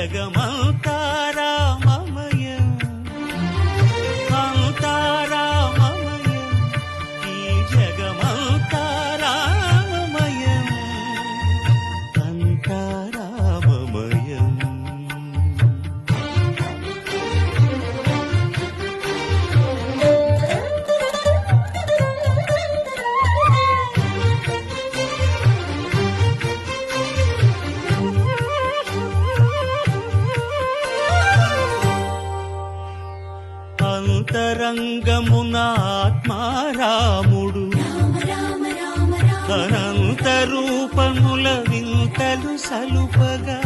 జగమంతా రామమయం అంతా రామమయం ఈ జగమంతా రామమయం అంతా రామమయం. అంతరంగమున ఆత్మారాముడు అనంత రూపముల వింతలు సలుపగా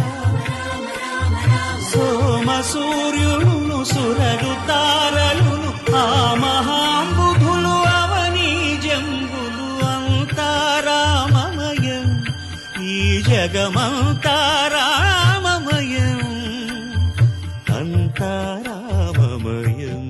సోమ సూర్యుడును సురలు తారలును ఆ మహాంబుధులు అవనీ జంబులు అంతా రామమయం ఈ జగమంతా రామమయం అంతా రామమయం.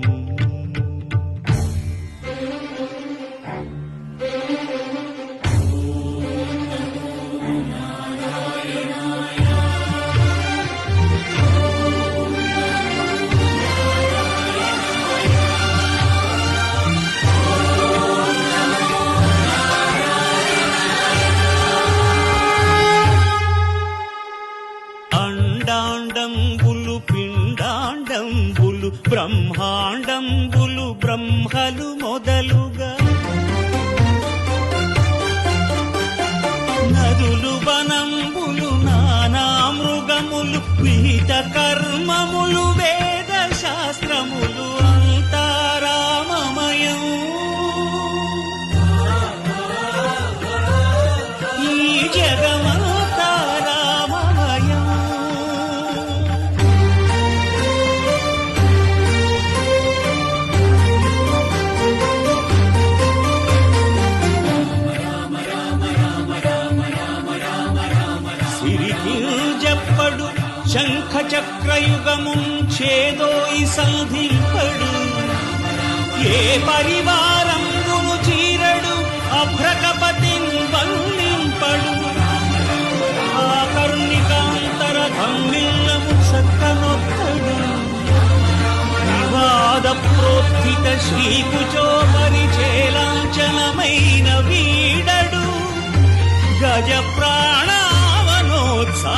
అండాండంబులు పిండాండంబులు బ్రహ్మాండంబులు బ్రహ్మలు మొదలుగా నదులు వనంబులు నానా మృగములు విహిత కర్మములు వేద శాస్త్రములు అంతా రామమయం ఈ జగమంతా రామమయం. సిరికింజప్పడు శంఖ చక్రయుగము చేదోయి సంధింపడు ఏ పరివారంబును చీరడు అభ్రకపతిన్ వల్లింపడు ఆ కర్ణికాంతర ధమ్మిల్లము సక్కనొక్కడు వివాద ప్రోత్థిత శ్రీకుచో పరిచేలాంఛనమైన వీడడు గజ ప్రాణావనోత్సా